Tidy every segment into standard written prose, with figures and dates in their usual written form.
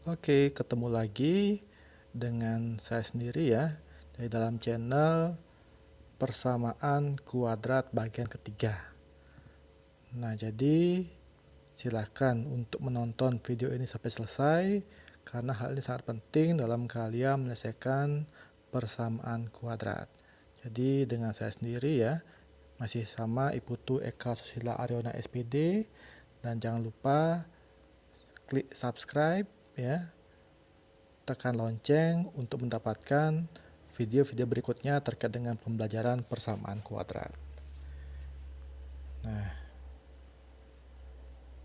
Oke, ketemu lagi dengan saya sendiri ya, dari dalam channel persamaan kuadrat bagian ketiga. Nah, jadi silahkan untuk menonton video ini sampai selesai, karena hal ini sangat penting dalam kalian menyelesaikan persamaan kuadrat. Jadi dengan saya sendiri ya, masih sama Iputu Eka Susila Ariona SPD, dan jangan lupa klik subscribe ya, tekan lonceng untuk mendapatkan video-video berikutnya terkait dengan pembelajaran persamaan kuadrat. Nah,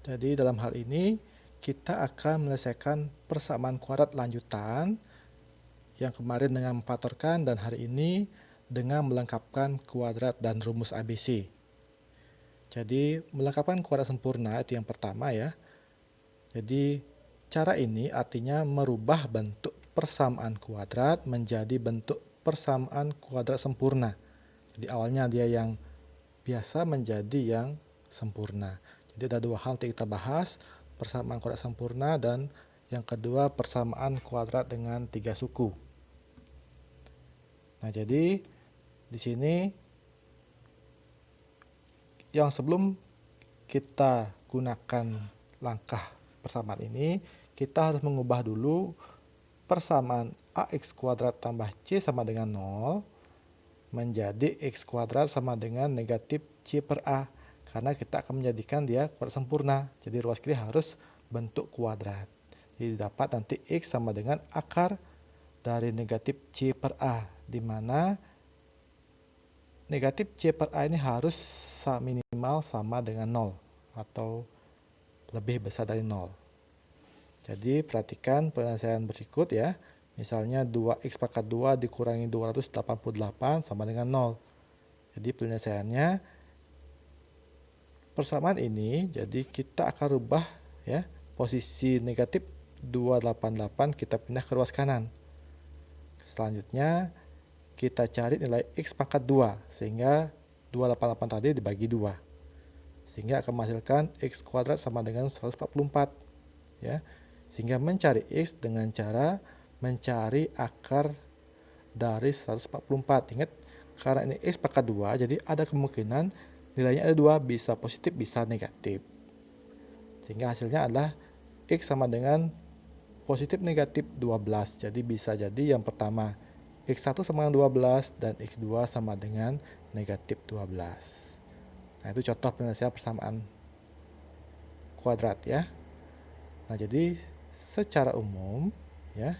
jadi dalam hal ini kita akan menyelesaikan persamaan kuadrat lanjutan yang kemarin dengan memfaktorkan dan hari ini dengan melengkapkan kuadrat dan rumus ABC. Jadi melengkapkan kuadrat sempurna itu yang pertama ya. Jadi cara ini artinya merubah bentuk persamaan kuadrat menjadi bentuk persamaan kuadrat sempurna. Jadi awalnya dia yang biasa menjadi yang sempurna. Jadi ada dua hal yang kita bahas, persamaan kuadrat sempurna dan yang kedua persamaan kuadrat dengan tiga suku. Nah, jadi di sini yang sebelum kita gunakan langkah persamaan ini, kita harus mengubah dulu persamaan ax kuadrat tambah c sama dengan 0 menjadi x kuadrat sama dengan negatif c per a, karena kita akan menjadikan dia kuadrat sempurna. Jadi ruas kiri harus bentuk kuadrat. Jadi dapat nanti x sama dengan akar dari negatif c per a, di mana negatif c per a ini harus minimal sama dengan 0 atau lebih besar dari 0. Jadi perhatikan penyelesaian berikut ya. Misalnya 2x pangkat 2 dikurangi 288 sama dengan 0. Jadi penyelesaiannya persamaan ini, jadi kita akan rubah ya, posisi negatif 288 kita pindah ke ruas kanan. Selanjutnya kita cari nilai x pangkat 2 sehingga 288 tadi dibagi 2. Sehingga akan menghasilkan x kuadrat sama dengan 144 ya. Sehingga mencari x dengan cara mencari akar dari 144. Ingat, karena ini x pangkat 2, jadi ada kemungkinan nilainya ada 2, bisa positif bisa negatif. Sehingga hasilnya adalah x sama dengan positif negatif 12. Jadi bisa jadi yang pertama x1 sama dengan 12 dan x2 sama dengan negatif 12. Nah, itu contoh penyelesaian persamaan kuadrat ya. Nah, jadi secara umum ya,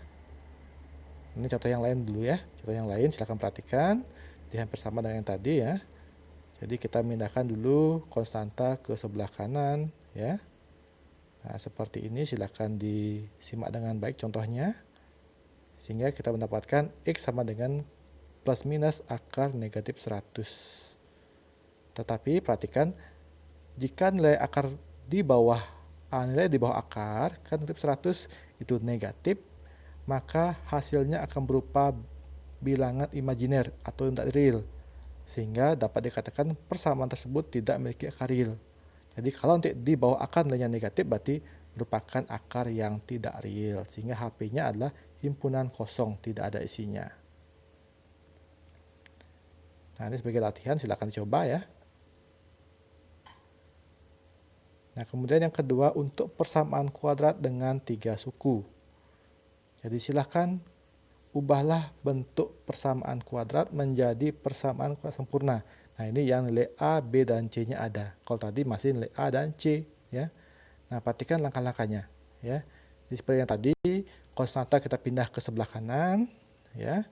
ini contoh yang lain dulu ya. Contoh yang lain silahkan perhatikan, dia hampir sama dengan yang tadi ya. Jadi kita pindahkan dulu konstanta ke sebelah kanan ya. Nah, seperti ini silahkan disimak dengan baik contohnya. Sehingga kita mendapatkan x sama dengan plus minus akar negatif 100. Tetapi perhatikan, jika nilai akar di bawah nilai di bawah akar kan negatif 100 itu negatif, maka hasilnya akan berupa bilangan imajiner atau tidak real, sehingga dapat dikatakan persamaan tersebut tidak memiliki akar real. Jadi kalau nanti di bawah akar nilainya negatif, berarti merupakan akar yang tidak real, sehingga HP-nya adalah himpunan kosong, tidak ada isinya. Nah, ini sebagai latihan silakan dicoba ya. Nah, kemudian yang kedua untuk persamaan kuadrat dengan tiga suku. Jadi silahkan ubahlah bentuk persamaan kuadrat menjadi persamaan kuadrat sempurna. Nah, ini yang nilai A, B, dan C-nya ada. Kalau tadi masih nilai A dan C ya. Nah, perhatikan langkah-langkahnya ya. Jadi seperti yang tadi, konstanta kita pindah ke sebelah kanan ya.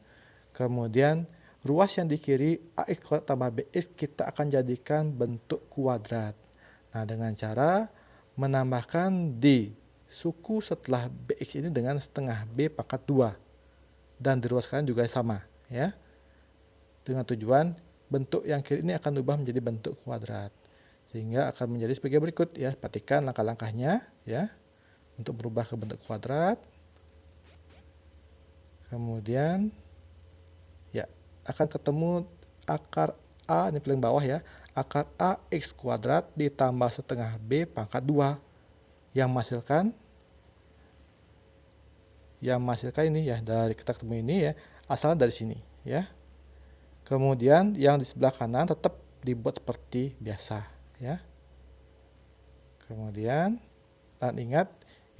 Kemudian ruas yang di kiri AX kuadrat tambah BX kita akan jadikan bentuk kuadrat. Nah, dengan cara menambahkan D suku setelah BX ini dengan setengah B pangkat 2. Dan di ruas kanan juga sama ya. Dengan tujuan bentuk yang kiri ini akan berubah menjadi bentuk kuadrat. Sehingga akan menjadi sebagai berikut ya. Perhatikan langkah-langkahnya ya. Untuk berubah ke bentuk kuadrat. Kemudian ya, akan ketemu akar A, ini paling bawah ya. Akar A X kuadrat ditambah setengah B pangkat 2 yang menghasilkan yang menghasilkan ini ya, dari kita ketemu ini ya, asal dari sini ya. Kemudian yang di sebelah kanan tetap dibuat seperti biasa ya. Kemudian, dan ingat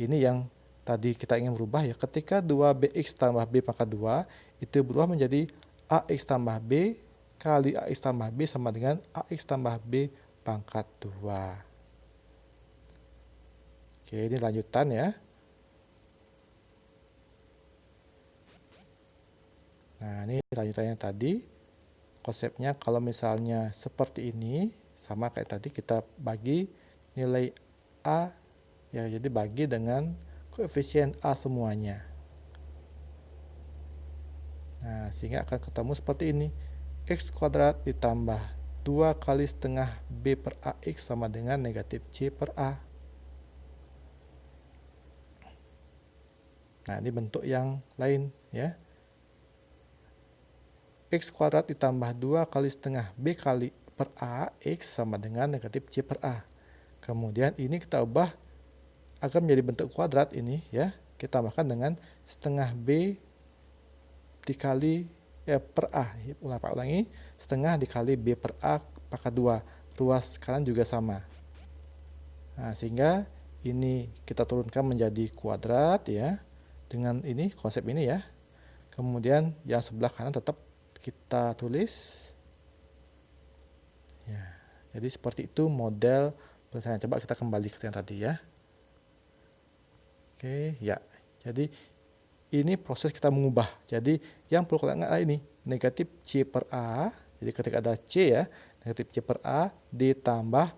ini yang tadi kita ingin berubah ya, ketika 2bx tambah b pangkat 2 itu berubah menjadi ax tambah b kali ax tambah b sama dengan ax tambah b pangkat 2. Oke, ini lanjutan ya. Nah, ini lanjutannya tadi. Konsepnya kalau misalnya seperti ini, sama kayak tadi kita bagi nilai A ya, jadi bagi dengan koefisien A semuanya. Nah, sehingga akan ketemu seperti ini. X kuadrat ditambah 2 kali setengah B per AX sama dengan negatif C per A. Nah, ini bentuk yang lain ya. X kuadrat ditambah 2 kali setengah B kali per A X sama dengan negatif C per A. Kemudian ini kita ubah agar menjadi bentuk kuadrat ini ya. Kita tambahkan dengan setengah B dikali per A. Ulangi, setengah dikali B per A pangkat 2. Ruas kanan juga sama. Nah, sehingga ini kita turunkan menjadi kuadrat ya. Dengan ini, konsep ini ya. Kemudian yang sebelah kanan tetap kita tulis. Ya, jadi seperti itu model penyelesaian. Coba kita kembali ke yang tadi ya. Oke, ya. Jadi ini proses kita mengubah. Jadi yang perlu kita ingat ini negatif C per A. Jadi ketika ada C ya, negatif C per A ditambah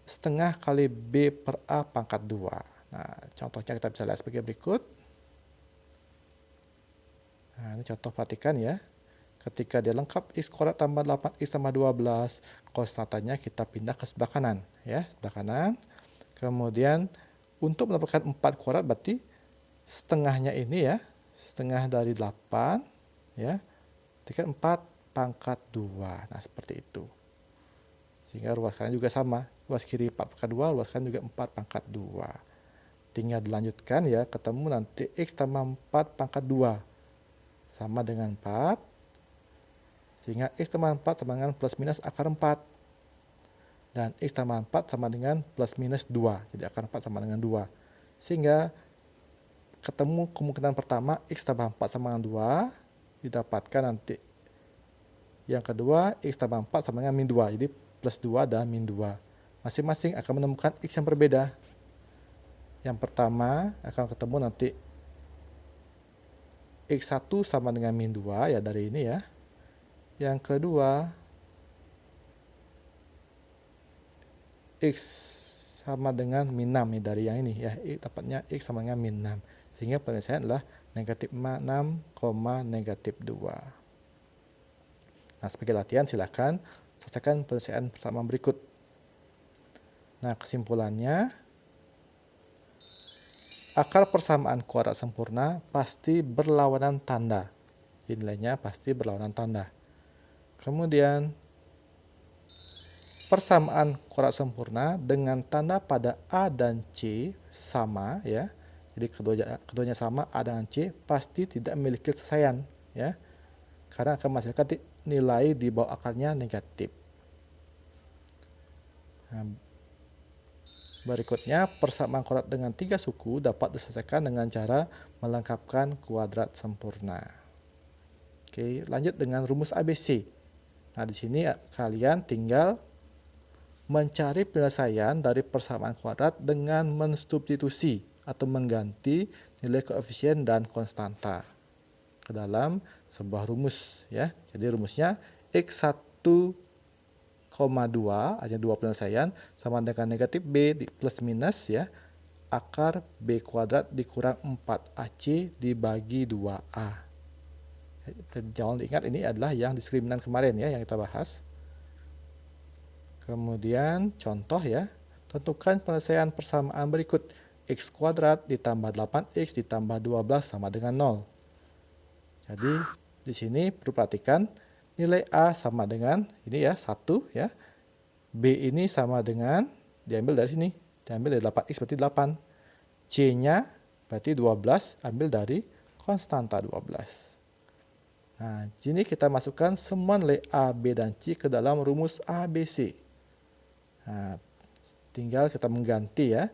setengah kali B per A pangkat 2. Nah, contohnya kita bisa lihat sebagai berikut. Nah, ini contoh, perhatikan ya. Ketika dia lengkap X kuadrat tambah 8X tambah 12, konstantanya kita pindah ke sebelah kanan ya, sebelah kanan. Kemudian untuk mendapatkan 4 kuadrat berarti setengahnya ini ya, setengah dari 8 ya, dikali 4 pangkat 2. Nah, seperti itu. Sehingga ruas kanan juga sama, ruas kiri 4 pangkat 2, ruas kanan juga 4 pangkat 2. Tinggal dilanjutkan ya, ketemu nanti X tambah 4 pangkat 2 sama dengan 4, sehingga X tambah 4 sama dengan plus minus akar 4. Dan X tambah 4 sama dengan plus minus 2. Jadi akar 4 sama dengan 2. Sehingga ketemu kemungkinan pertama X tambah 4 sama dengan 2. Didapatkan nanti yang kedua X tambah 4 sama dengan min 2. Jadi plus 2 dan min 2. Masing-masing akan menemukan X yang berbeda. Yang pertama akan ketemu nanti X1 sama dengan min 2 ya, dari ini ya. Yang kedua X sama dengan min 6 nih, dari yang ini ya, dapatnya X sama dengan min 6. Sehingga penyelesaian adalah negatif 6, negatif 2. Nah, sebagai latihan silakan selesaikan penyelesaian persamaan berikut. Nah, kesimpulannya, akar persamaan kuadrat sempurna pasti berlawanan tanda. Nilainya pasti berlawanan tanda. Kemudian, persamaan kuadrat sempurna dengan tanda pada A dan C sama ya. Jadi keduanya sama, A dan C, pasti tidak memiliki keselesaian ya. Karena akan menghasilkan nilai di bawah akarnya negatif. Nah, berikutnya, persamaan kuadrat dengan 3 suku dapat diselesaikan dengan cara melengkapkan kuadrat sempurna. Oke, lanjut dengan rumus ABC. Nah, di sini kalian tinggal mencari penyelesaian dari persamaan kuadrat dengan mensubstitusi atau mengganti nilai koefisien dan konstanta ke dalam sebuah rumus ya. Jadi rumusnya X1, 2, ada 2 penyelesaian, sama dengan negatif B plus minus ya, akar B kuadrat dikurang 4AC dibagi 2A. Jangan diingat, ini adalah yang diskriminan kemarin ya, yang kita bahas. Kemudian contoh ya, tentukan penyelesaian persamaan berikut. X kuadrat ditambah 8X ditambah 12 sama dengan 0. Jadi di sini perlu perhatikan, nilai A sama dengan ini ya, 1 ya. B ini sama dengan, diambil dari sini, diambil dari 8X berarti 8. C-nya Berarti 12 ambil dari konstanta 12. Nah, sini kita masukkan semua nilai A, B, dan C ke dalam rumus ABC. Nah, tinggal kita mengganti ya,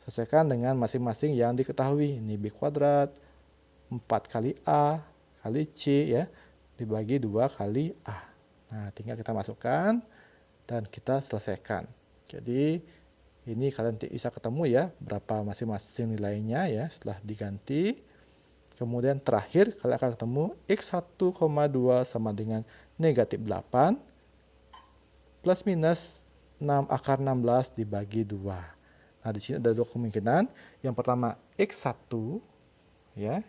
sesuaikan dengan masing-masing yang diketahui. Ini B kuadrat, 4 kali A, kali C ya, dibagi 2 kali A. Nah, tinggal kita masukkan dan kita selesaikan. Jadi, ini kalian bisa ketemu ya, berapa masing-masing nilainya ya, setelah diganti. Kemudian terakhir kalian akan ketemu X1,2 sama dengan negatif 8 plus minus 6 akar 16 dibagi 2. Nah, di sini ada dua kemungkinan. Yang pertama X1 ya.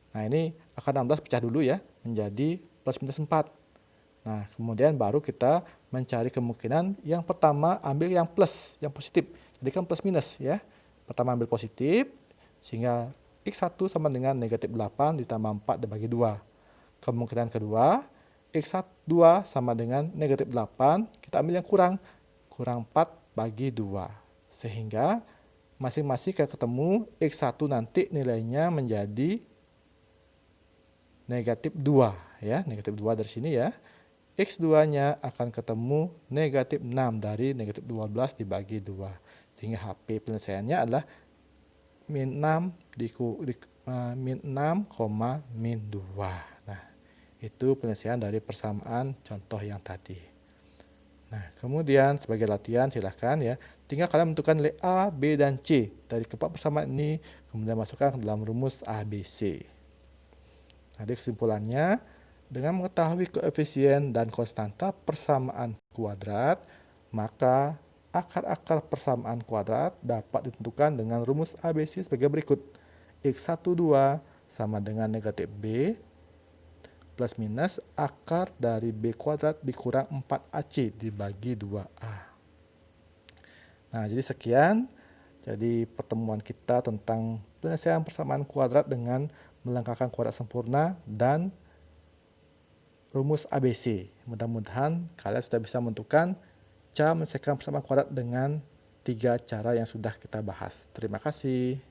Nah, ini akar 16 pecah dulu ya menjadi plus minus 4. Nah, kemudian baru kita mencari kemungkinan yang pertama ambil yang plus, yang positif. Jadi kan plus minus ya. Pertama ambil positif sehingga X1 sama dengan negatif 8 ditambah 4 dibagi 2. Kemungkinan kedua, X2 sama dengan negatif 8, kita ambil yang kurang. Kurang 4 bagi 2. Sehingga masing-masing kita ketemu X1 nanti nilainya menjadi negatif 2. Ya, negatif 2 dari sini ya. X2-nya akan ketemu negatif 6 dari negatif 12 dibagi 2. Sehingga HP penyelesaiannya adalah min 6 min 6, min 2. Nah, itu penyelesaian dari persamaan contoh yang tadi. Nah, kemudian sebagai latihan silahkan ya, tinggal kalian menentukan nilai A, B, dan C dari keempat persamaan ini, kemudian masukkan ke dalam rumus ABC. Jadi kesimpulannya, dengan mengetahui koefisien dan konstanta persamaan kuadrat, maka akar-akar persamaan kuadrat dapat ditentukan dengan rumus ABC sebagai berikut. X12 sama dengan negatif B plus minus akar dari B kuadrat dikurang 4AC dibagi 2A. Nah, jadi sekian. Jadi pertemuan kita tentang penyelesaian persamaan kuadrat dengan melengkapkan kuadrat sempurna dan rumus ABC. Mudah-mudahan kalian sudah bisa menentukan cara menyelesaikan persamaan kuadrat dengan 3 cara yang sudah kita bahas. Terima kasih.